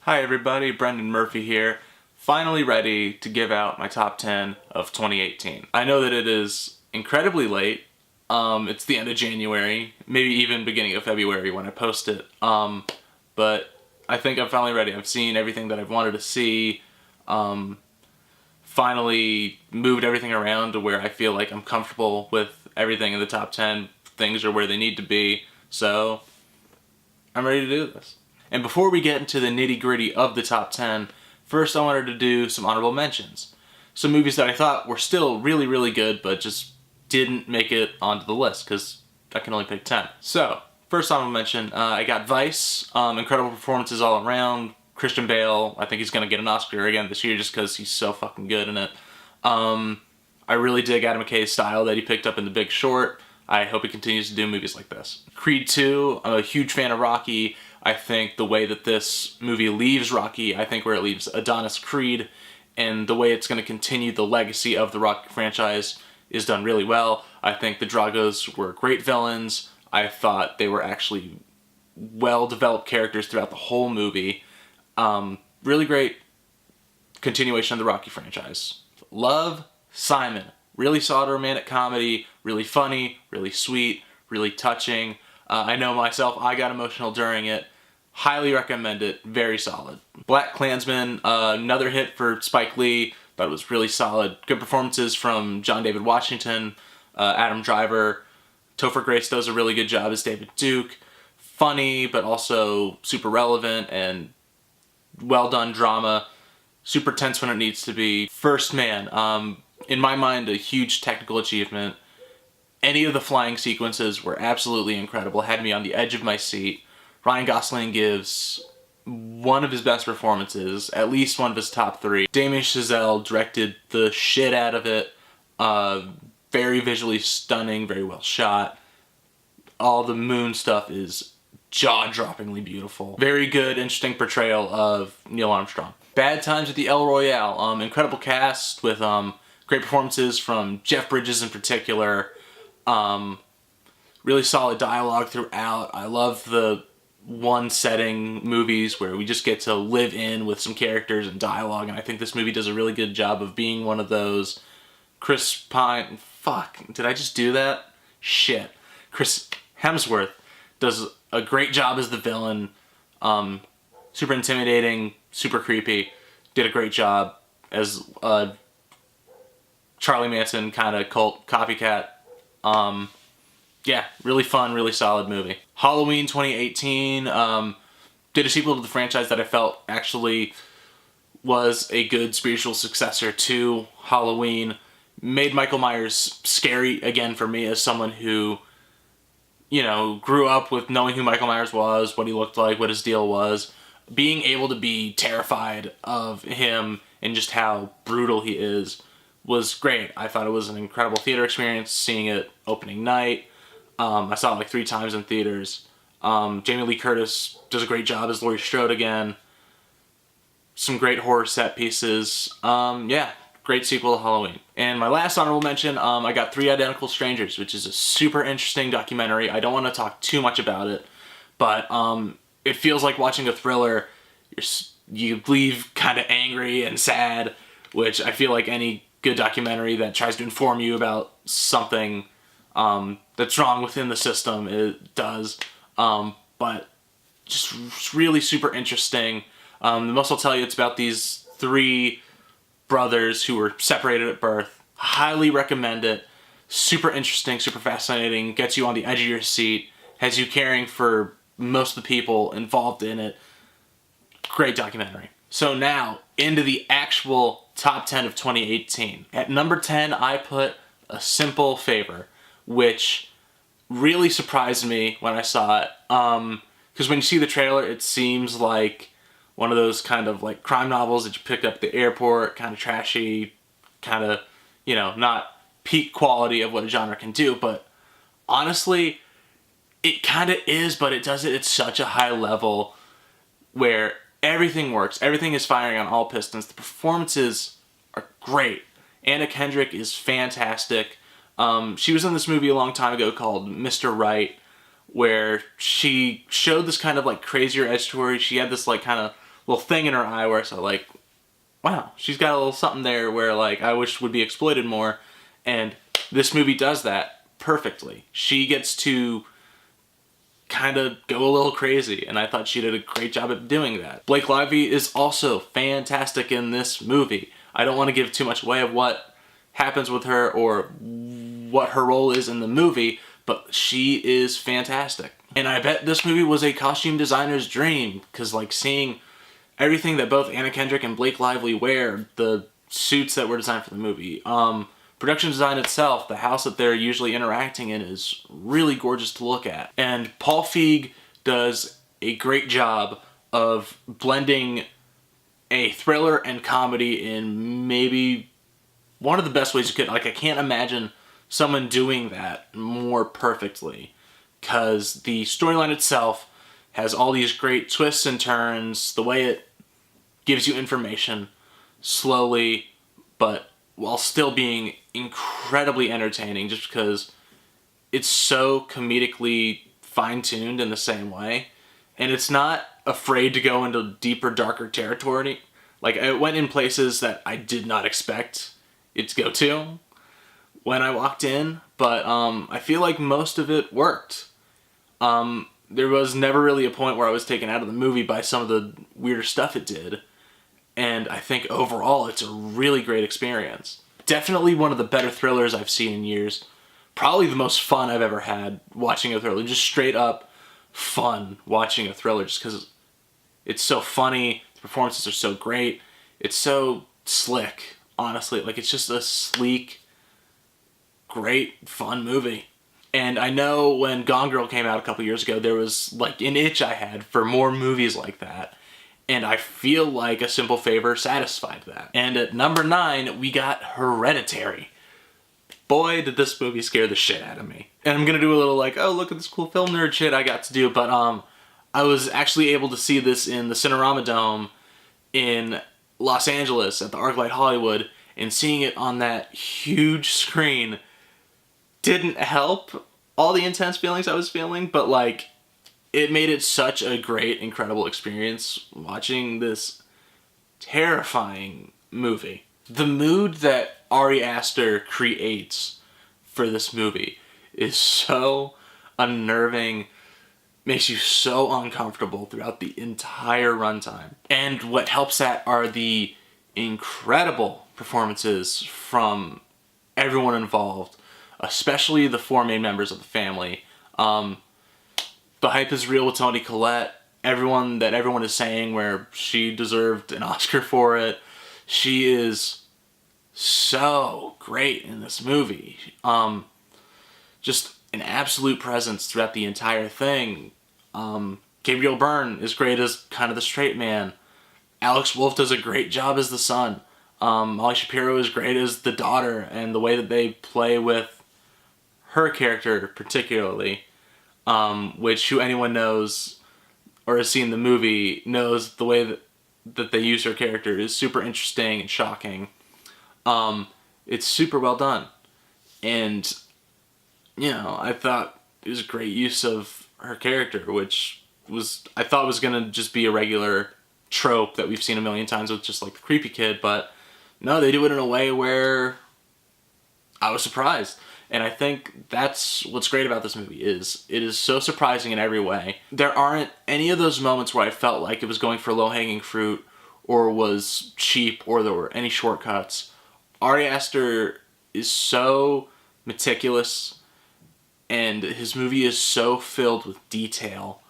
Hi everybody, Brendan Murphy here. Finally ready to give out my top 10 of 2018. I know that it is incredibly late. It's the end of January, maybe even beginning of February when I post it. But I think I'm finally ready. I've seen everything that I've wanted to see. Finally moved everything around to where I feel like I'm comfortable with everything in the top 10. Things are where they need to be. So I'm ready to do this. And before we get into the nitty-gritty of the top 10, first I wanted to do some honorable mentions. Some movies that I thought were still really, really good, but just didn't make it onto the list, because I can only pick 10. So, first honorable mention, I got Vice. Incredible performances all around. Christian Bale, I think he's going to get an Oscar again this year just because he's so fucking good in it. I really dig Adam McKay's style that he picked up in The Big Short. I hope he continues to do movies like this. Creed 2, I'm a huge fan of Rocky. I think the way that this movie leaves Rocky, I think where it leaves Adonis Creed, and the way it's going to continue the legacy of the Rocky franchise is done really well. I think the Dragos were great villains. I thought they were actually well-developed characters throughout the whole movie. Really great continuation of the Rocky franchise. Love, Simon. Really solid romantic comedy, really funny, really sweet, really touching. I know myself, I got emotional during it. Highly recommend it, very solid. Black Klansman, another hit for Spike Lee, but it was really solid. Good performances from John David Washington, Adam Driver. Topher Grace does a really good job as David Duke. Funny, but also super relevant and well done drama. Super tense when it needs to be. First Man, in my mind, a huge technical achievement. Any of the flying sequences were absolutely incredible, had me on the edge of my seat. Ryan Gosling gives one of his best performances, at least one of his top 3. Damien Chazelle directed the shit out of it. Very visually stunning, very well shot. All the moon stuff is jaw-droppingly beautiful. Very good, interesting portrayal of Neil Armstrong. Bad Times at the El Royale, incredible cast with great performances from Jeff Bridges in particular. Really solid dialogue throughout. I love the one setting movies where we just get to live in with some characters and dialogue, and I think this movie does a really good job of being one of those. Chris Pine, fuck, did I just do that? Shit. Chris Hemsworth does a great job as the villain. Super intimidating, super creepy. Did a great job as Charlie Manson kind of cult copycat. Yeah, really fun, really solid movie. Halloween 2018 did a sequel to the franchise that I felt actually was a good spiritual successor to Halloween. Made Michael Myers scary again for me as someone who, you know, grew up with knowing who Michael Myers was, what he looked like, what his deal was. Being able to be terrified of him and just how brutal he is was great. I thought it was an incredible theater experience seeing it opening night. I saw it like 3 times in theaters. Jamie Lee Curtis does a great job as Laurie Strode again. Some great horror set pieces. Yeah, great sequel to Halloween. And my last honorable mention, I got 3 Identical Strangers, which is a super interesting documentary. I don't want to talk too much about it, but it feels like watching a thriller. You leave kind of angry and sad, which I feel like any good documentary that tries to inform you about something that's wrong within the system, it does. But just really super interesting. The most I'll tell you, it's about these 3 brothers who were separated at birth. Highly recommend it. Super interesting, super fascinating, gets you on the edge of your seat, has you caring for most of the people involved in it. Great documentary. So now, into the actual top 10 of 2018. At number 10, I put A Simple Favor, which really surprised me when I saw it. Because when you see the trailer, it seems like one of those kind of like crime novels that you pick up at the airport, kind of trashy, kind of, you know, not peak quality of what a genre can do, but honestly, it kind of is, but it does it at such a high level where everything works. Everything is firing on all pistons. The performances are great. Anna Kendrick is fantastic. She was in this movie a long time ago called Mr. Right, where she showed this kind of like crazier edge to her. She had this like kind of little thing in her eye where it's like, wow, she's got a little something there where like I wish would be exploited more, and this movie does that perfectly. She gets to kind of go a little crazy, and I thought she did a great job at doing that. Blake Lively is also fantastic in this movie. I don't want to give too much away of what happens with her or what her role is in the movie, but she is fantastic. And I bet this movie was a costume designer's dream, because like seeing everything that both Anna Kendrick and Blake Lively wear, the suits that were designed for the movie, production design itself, the house that they're usually interacting in is really gorgeous to look at. And Paul Feig does a great job of blending a thriller and comedy in maybe one of the best ways you could. Like, I can't imagine someone doing that more perfectly, because the storyline itself has all these great twists and turns, the way it gives you information slowly, but while still being incredibly entertaining, just because it's so comedically fine-tuned in the same way. And it's not afraid to go into deeper, darker territory. Like, it went in places that I did not expect it to go to when I walked in, but I feel like most of it worked. There was never really a point where I was taken out of the movie by some of the weirder stuff it did. And I think overall it's a really great experience. Definitely one of the better thrillers I've seen in years. Probably the most fun I've ever had watching a thriller. Just straight up fun watching a thriller, just because it's so funny, the performances are so great, it's so slick, honestly. Like, it's just a sleek, great, fun movie. And I know when Gone Girl came out a couple years ago, there was like an itch I had for more movies like that. And I feel like A Simple Favor satisfied that. And at number 9, we got Hereditary. Boy, did this movie scare the shit out of me. And I'm gonna do a little like, oh, look at this cool film nerd shit I got to do, but I was actually able to see this in the Cinerama Dome in Los Angeles at the ArcLight Hollywood, and seeing it on that huge screen didn't help all the intense feelings I was feeling, but like, it made it such a great, incredible experience watching this terrifying movie. The mood that Ari Aster creates for this movie is so unnerving, makes you so uncomfortable throughout the entire runtime. And what helps that are the incredible performances from everyone involved, especially the 4 main members of the family. The hype is real with Toni Collette. Everyone is saying where she deserved an Oscar for it. She is so great in this movie. Just an absolute presence throughout the entire thing. Gabriel Byrne is great as kind of the straight man. Alex Wolff does a great job as the son. Molly Shapiro is great as the daughter, and the way that they play with her character particularly, which who anyone knows or has seen the movie knows the way that they use her character is super interesting and shocking. It's super well done. And, you know, I thought it was a great use of her character, which I thought was going to just be a regular trope that we've seen a million times with just like the creepy kid, but no, they do it in a way where I was surprised. And I think that's what's great about this movie, is it is so surprising in every way. There aren't any of those moments where I felt like it was going for low-hanging fruit or was cheap or there were any shortcuts. Ari Aster is so meticulous, and his movie is so filled with detail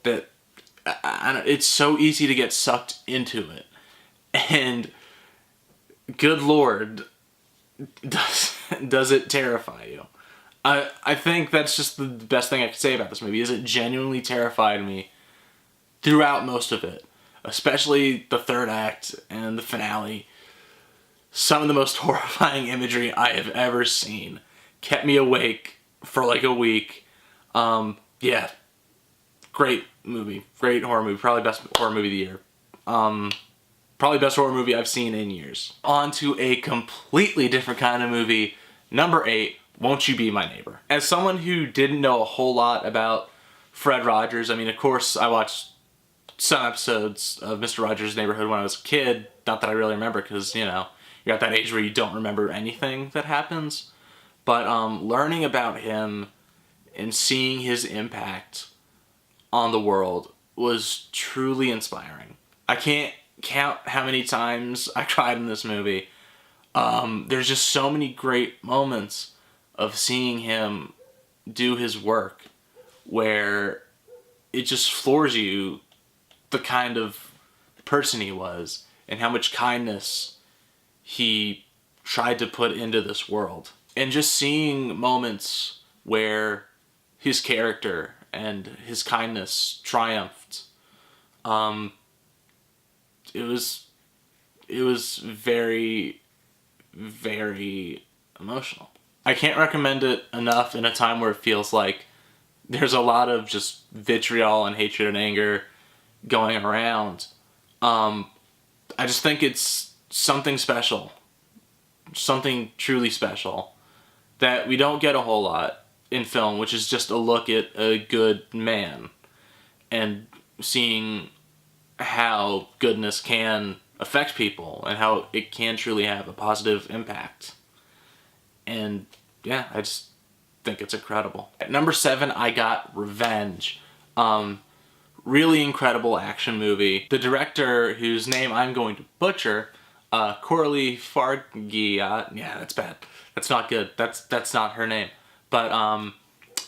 that it's so easy to get sucked into it. And good Lord, does it terrify you. I think that's just the best thing I could say about this movie, is it genuinely terrified me throughout most of it, especially the third act and the finale. Some of the most horrifying imagery I have ever seen kept me awake for like a week. Yeah, great movie, great horror movie, probably best horror movie of the year. Probably best horror movie I've seen in years. On to a completely different kind of movie. Number 8, Won't You Be My Neighbor? As someone who didn't know a whole lot about Fred Rogers, I mean, of course, I watched some episodes of Mr. Rogers' Neighborhood when I was a kid. Not that I really remember, because, you know, you're at that age where you don't remember anything that happens. But learning about him and seeing his impact on the world was truly inspiring. I can't count how many times I cried in this movie. There's just so many great moments of seeing him do his work where it just floors you the kind of person he was and how much kindness he tried to put into this world. And just seeing moments where his character and his kindness triumphed, it was very, very emotional. I can't recommend it enough in a time where it feels like there's a lot of just vitriol and hatred and anger going around. I just think it's something special, something truly special that we don't get a whole lot in film, which is just a look at a good man and seeing how goodness can affect people and how it can truly have a positive impact. And yeah, I just think it's incredible. At number 7, I got Revenge. Really incredible action movie. The director, whose name I'm going to butcher, Coralie Fargeat. Yeah, that's bad. That's not good. That's not her name. But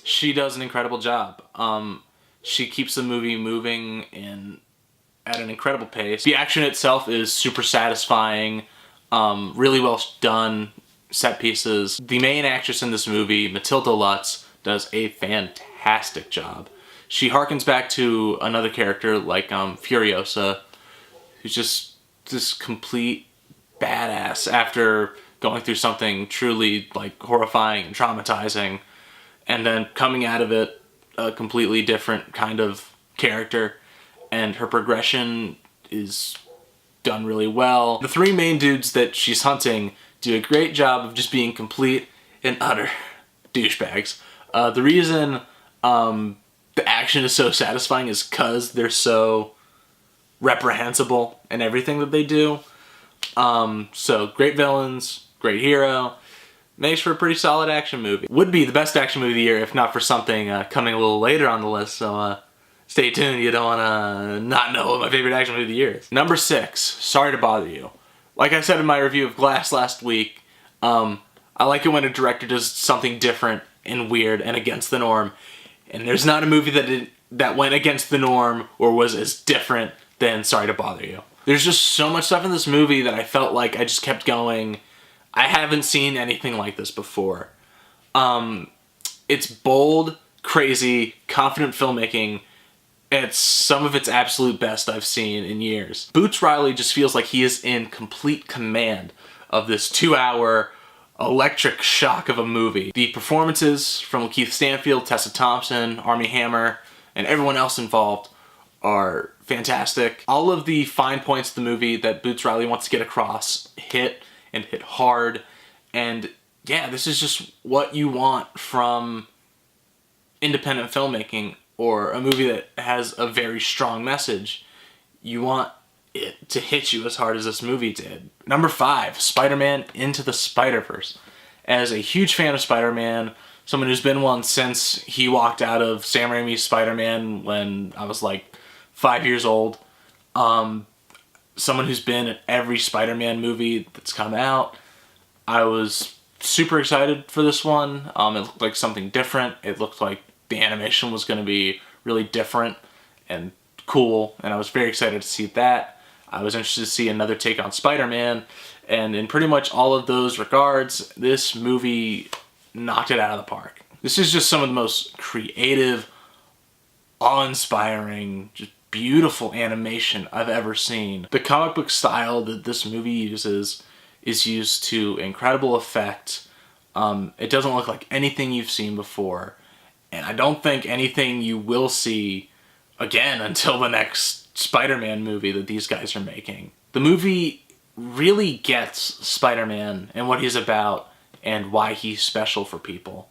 she does an incredible job. She keeps the movie moving at an incredible pace. The action itself is super satisfying. Really well done set pieces. The main actress in this movie, Matilda Lutz, does a fantastic job. She harkens back to another character like Furiosa, who's just this complete badass after going through something truly like horrifying and traumatizing, and then coming out of it a completely different kind of character. And her progression is done really well. The 3 main dudes that she's hunting do a great job of just being complete and utter douchebags. The reason the action is so satisfying is because they're so reprehensible in everything that they do. So great villains, great hero, makes for a pretty solid action movie. Would be the best action movie of the year if not for something coming a little later on the list, so stay tuned. You don't want to not know what my favorite action movie of the year is. Number 6, Sorry to Bother You. Like I said in my review of Glass last week, I like it when a director does something different and weird and against the norm. And there's not a movie that went against the norm or was as different than Sorry to Bother You. There's just so much stuff in this movie that I felt like I just kept going, I haven't seen anything like this before. It's bold, crazy, confident filmmaking. It's some of its absolute best I've seen in years. Boots Riley just feels like he is in complete command of this 2-hour electric shock of a movie. The performances from Keith Stanfield, Tessa Thompson, Armie Hammer, and everyone else involved are fantastic. All of the fine points of the movie that Boots Riley wants to get across hit hard. And yeah, this is just what you want from independent filmmaking or a movie that has a very strong message. You want it to hit you as hard as this movie did. Number 5, Spider-Man Into the Spider-Verse. As a huge fan of Spider-Man, someone who's been one since he walked out of Sam Raimi's Spider-Man when I was like 5 years old, someone who's been in every Spider-Man movie that's come out, I was super excited for this one. It looked like something different. It looked like the animation was going to be really different and cool, and I was very excited to see that. I was interested to see another take on Spider-Man, and in pretty much all of those regards, this movie knocked it out of the park. This is just some of the most creative, awe-inspiring, just beautiful animation I've ever seen. The comic book style that this movie uses is used to incredible effect. It doesn't look like anything you've seen before, and I don't think anything you will see again until the next Spider-Man movie that these guys are making. The movie really gets Spider-Man and what he's about and why he's special for people.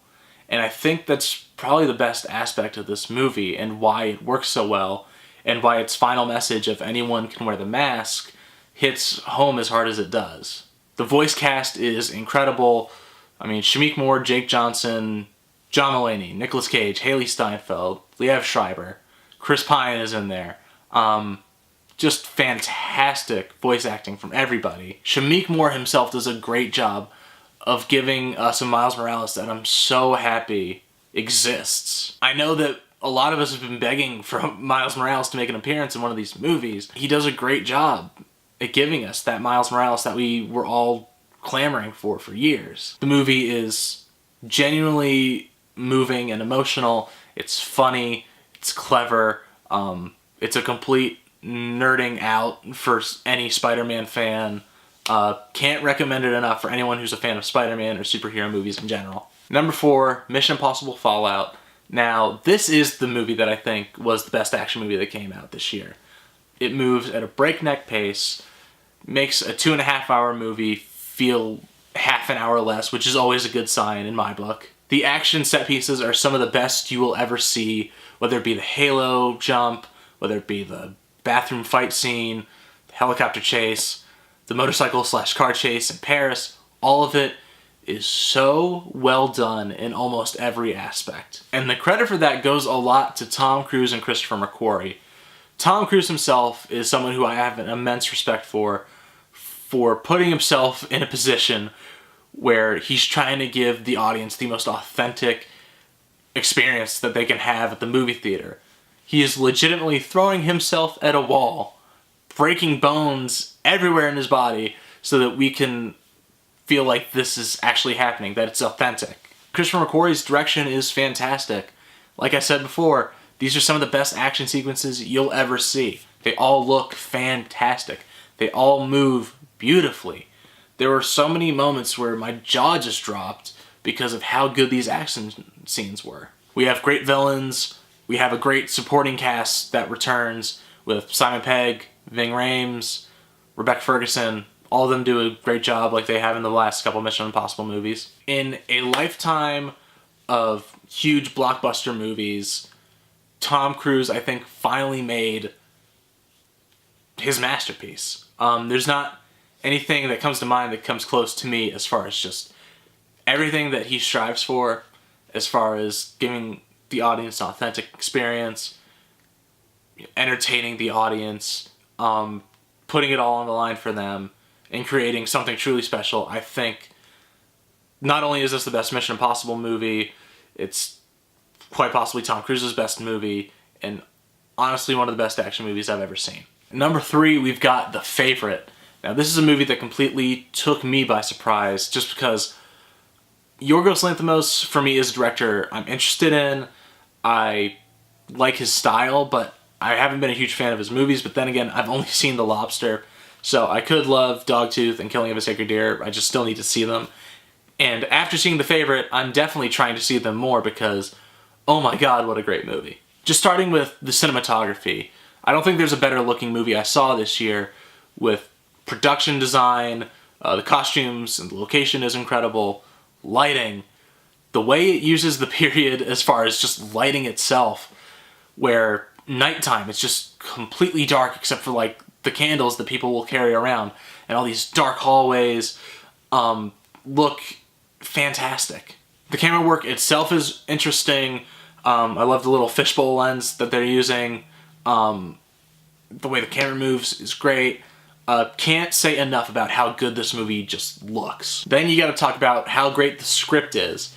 And I think that's probably the best aspect of this movie and why it works so well, and why its final message of anyone can wear the mask hits home as hard as it does. The voice cast is incredible. I mean, Shameik Moore, Jake Johnson, John Mulaney, Nicolas Cage, Haley Steinfeld, Liev Schreiber, Chris Pine is in there. Just fantastic voice acting from everybody. Shameik Moore himself does a great job of giving us a Miles Morales that I'm so happy exists. I know that a lot of us have been begging for Miles Morales to make an appearance in one of these movies. He does a great job at giving us that Miles Morales that we were all clamoring for years. The movie is genuinely moving and emotional. It's funny. It's clever. It's a complete nerding out for any Spider-Man fan. Can't recommend it enough for anyone who's a fan of Spider-Man or superhero movies in general. Number 4, Mission Impossible Fallout. Now, this is the movie that I think was the best action movie that came out this year. It moves at a breakneck pace, makes a 2.5-hour movie feel half an hour less, which is always a good sign in my book. The action set pieces are some of the best you will ever see, whether it be the Halo jump, whether it be the bathroom fight scene, the helicopter chase, the motorcycle/car chase in Paris. All of it is so well done in almost every aspect. And the credit for that goes a lot to Tom Cruise and Christopher McQuarrie. Tom Cruise himself is someone who I have an immense respect for putting himself in a position where he's trying to give the audience the most authentic experience that they can have at the movie theater. He is legitimately throwing himself at a wall, breaking bones everywhere in his body so that we can feel like this is actually happening, that it's authentic. Christopher McQuarrie's direction is fantastic. Like I said before, these are some of the best action sequences you'll ever see. They all look fantastic. They all move beautifully. There were so many moments where my jaw just dropped because of how good these action scenes were. We have great villains. We have a great supporting cast that returns with Simon Pegg, Ving Rhames, Rebecca Ferguson. All of them do a great job like they have in the last couple Mission Impossible movies. In a lifetime of huge blockbuster movies, Tom Cruise, I think, finally made his masterpiece. There's not anything that comes to mind that comes close to me as far as just everything that he strives for, as far as giving the audience an authentic experience, entertaining the audience, putting it all on the line for them, and creating something truly special. I think not only is this the best Mission Impossible movie, it's quite possibly Tom Cruise's best movie, and honestly one of the best action movies I've ever seen. Number 3, we've got The Favorite. Now, this is a movie that completely took me by surprise just because Yorgos Lanthimos, for me, is a director I'm interested in. I like his style, but I haven't been a huge fan of his movies. But then again, I've only seen The Lobster, so I could love Dogtooth and Killing of a Sacred Deer. I just still need to see them. And after seeing The Favorite, I'm definitely trying to see them more because, oh my god, what a great movie. Just starting with the cinematography, I don't think there's a better looking movie I saw this year with production design, the costumes and the location is incredible, lighting, the way it uses the period as far as just lighting itself, where nighttime it's just completely dark except for like the candles that people will carry around, and all these dark hallways look fantastic. The camera work itself is interesting. I love the little fishbowl lens that they're using. The way the camera moves is great. Can't say enough about how good this movie just looks. Then you gotta talk about how great the script is.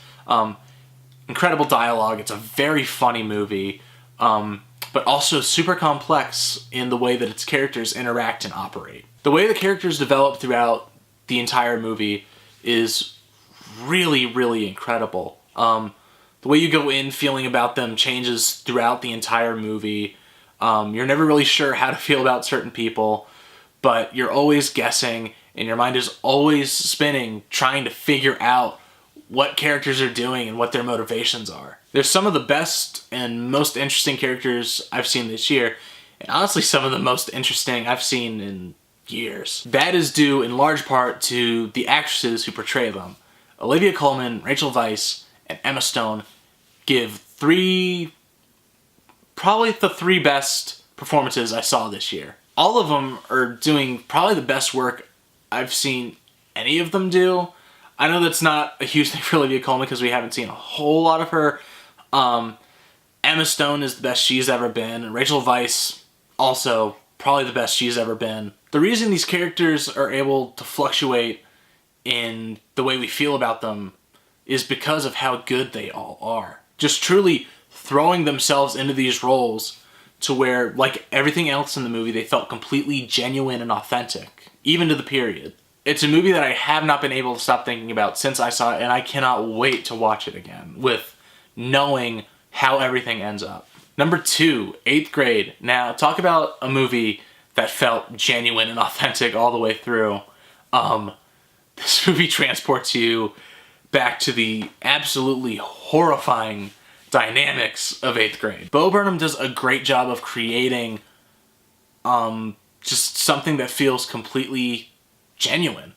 Incredible dialogue. It's a very funny movie, but also super complex in the way that its characters interact and operate. The way the characters develop throughout the entire movie is really, really incredible. The way you go in feeling about them changes throughout the entire movie. You're never really sure how to feel about certain people, but you're always guessing, and your mind is always spinning, trying to figure out what characters are doing and what their motivations are. They're some of the best and most interesting characters I've seen this year, and honestly some of the most interesting I've seen in years. That is due in large part to the actresses who portray them. Olivia Colman, Rachel Weisz, and Emma Stone give probably the three best performances I saw this year. All of them are doing probably the best work I've seen any of them do. I know that's not a huge thing for Olivia Colman because we haven't seen a whole lot of her. Emma Stone is the best she's ever been, and Rachel Weisz also probably the best she's ever been. The reason these characters are able to fluctuate in the way we feel about them is because of how good they all are. Just truly throwing themselves into these roles to where, like everything else in the movie, they felt completely genuine and authentic, even to the period. It's a movie that I have not been able to stop thinking about since I saw it, and I cannot wait to watch it again with knowing how everything ends up. Number 2, 8th Grade. Now, talk about a movie that felt genuine and authentic all the way through. This movie transports you back to the absolutely horrifying dynamics of 8th Grade. Bo Burnham does a great job of creating just something that feels completely genuine.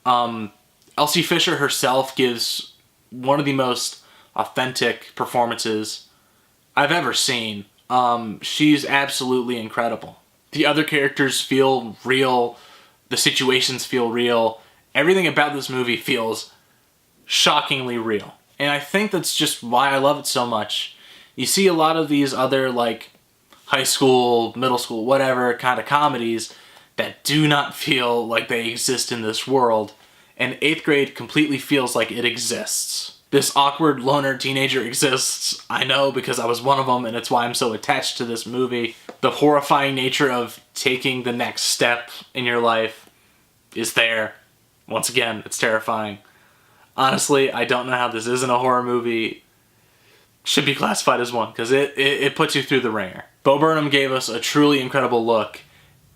Elsie Fisher herself gives one of the most authentic performances I've ever seen. She's absolutely incredible. The other characters feel real. The situations feel real. Everything about this movie feels shockingly real. And I think that's just why I love it so much. You see a lot of these other, like, high school, middle school, whatever kind of comedies that do not feel like they exist in this world. And 8th Grade completely feels like it exists. This awkward loner teenager exists, I know, because I was one of them, and it's why I'm so attached to this movie. The horrifying nature of taking the next step in your life is there. Once again, it's terrifying. Honestly, I don't know how this isn't a horror movie. Should be classified as one, because it puts you through the ringer. Bo Burnham gave us a truly incredible look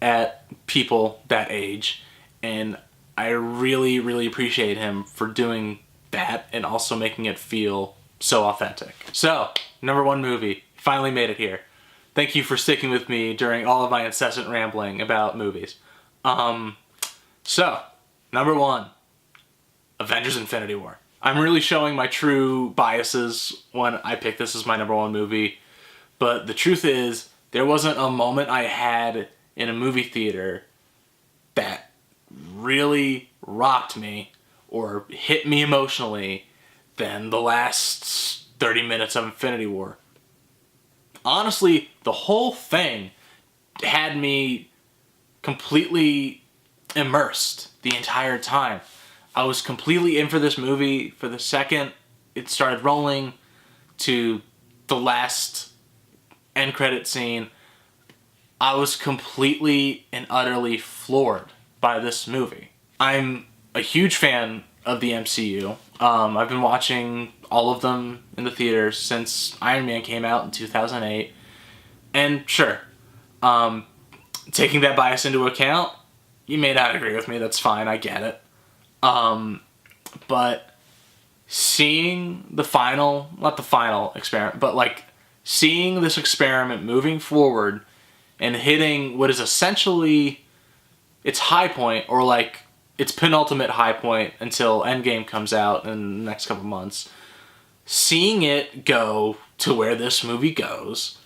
at people that age, and I really, really appreciate him for doing that and also making it feel so authentic. So, number 1 movie. Finally made it here. Thank you for sticking with me during all of my incessant rambling about movies. So, number 1. Avengers Infinity War. I'm really showing my true biases when I pick this as my number 1 movie, but the truth is, there wasn't a moment I had in a movie theater that really rocked me or hit me emotionally than the last 30 minutes of Infinity War. Honestly, the whole thing had me completely immersed the entire time. I was completely in for this movie. For the second it started rolling to the last end credit scene, I was completely and utterly floored by this movie. I'm a huge fan of the MCU. I've been watching all of them in the theaters since Iron Man came out in 2008. And sure, taking that bias into account, you may not agree with me, that's fine, I get it. But seeing the final, not the final experiment, but like seeing this experiment moving forward and hitting what is essentially its high point, or like its penultimate high point until Endgame comes out in the next couple months, seeing it go to where this movie goes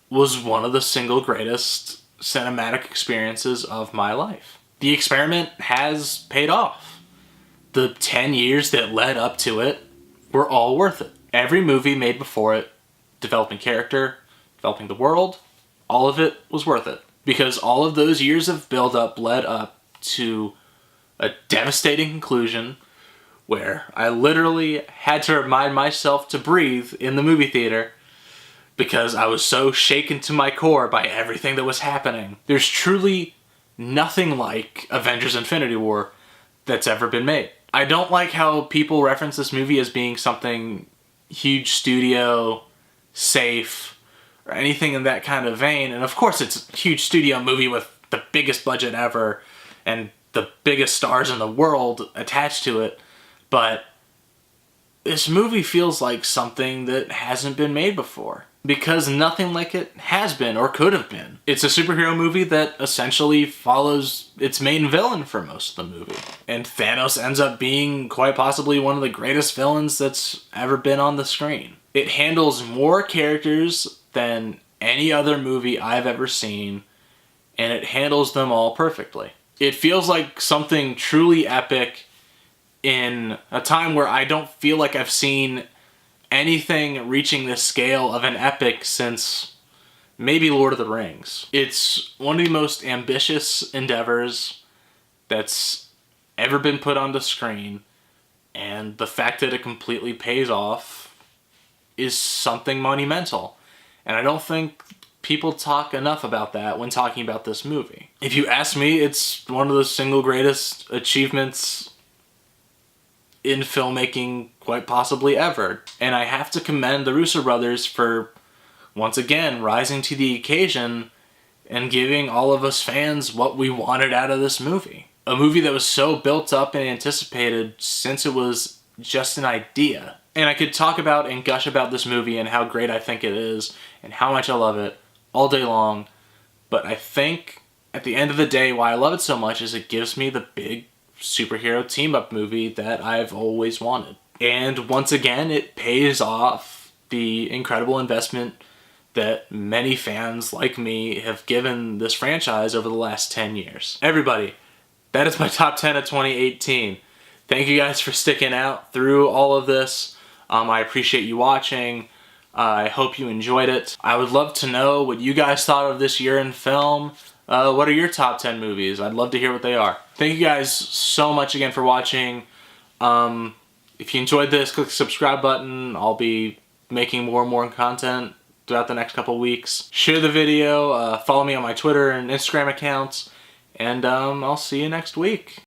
was one of the single greatest cinematic experiences of my life. The experiment has paid off. The 10 years that led up to it were all worth it. Every movie made before it, developing character, developing the world, all of it was worth it. Because all of those years of build-up led up to a devastating conclusion where I literally had to remind myself to breathe in the movie theater because I was so shaken to my core by everything that was happening. There's truly nothing like Avengers Infinity War that's ever been made. I don't like how people reference this movie as being something huge studio, safe, or anything in that kind of vein. And of course it's a huge studio movie with the biggest budget ever and the biggest stars in the world attached to it. But this movie feels like something that hasn't been made before. Because nothing like it has been or could have been. It's a superhero movie that essentially follows its main villain for most of the movie. And Thanos ends up being quite possibly one of the greatest villains that's ever been on the screen. It handles more characters than any other movie I've ever seen, and it handles them all perfectly. It feels like something truly epic in a time where I don't feel like I've seen anything reaching this scale of an epic since maybe Lord of the Rings. It's one of the most ambitious endeavors that's ever been put on the screen, and the fact that it completely pays off is something monumental. And I don't think people talk enough about that when talking about this movie. If you ask me, it's one of the single greatest achievements in filmmaking quite possibly ever. And I have to commend the Russo brothers for, once again, rising to the occasion and giving all of us fans what we wanted out of this movie. A movie that was so built up and anticipated since it was just an idea. And I could talk about and gush about this movie and how great I think it is and how much I love it all day long. But I think at the end of the day, why I love it so much is it gives me the big superhero team-up movie that I've always wanted. And once again, it pays off the incredible investment that many fans like me have given this franchise over the last 10 years. Everybody, that is my top 10 of 2018. Thank you guys for sticking out through all of this. I appreciate you watching. I hope you enjoyed it. I would love to know what you guys thought of this year in film. What are your top 10 movies? I'd love to hear what they are. Thank you guys so much again for watching. If you enjoyed this, click the subscribe button. I'll be making more and more content throughout the next couple weeks. Share the video, follow me on my Twitter and Instagram accounts, and I'll see you next week.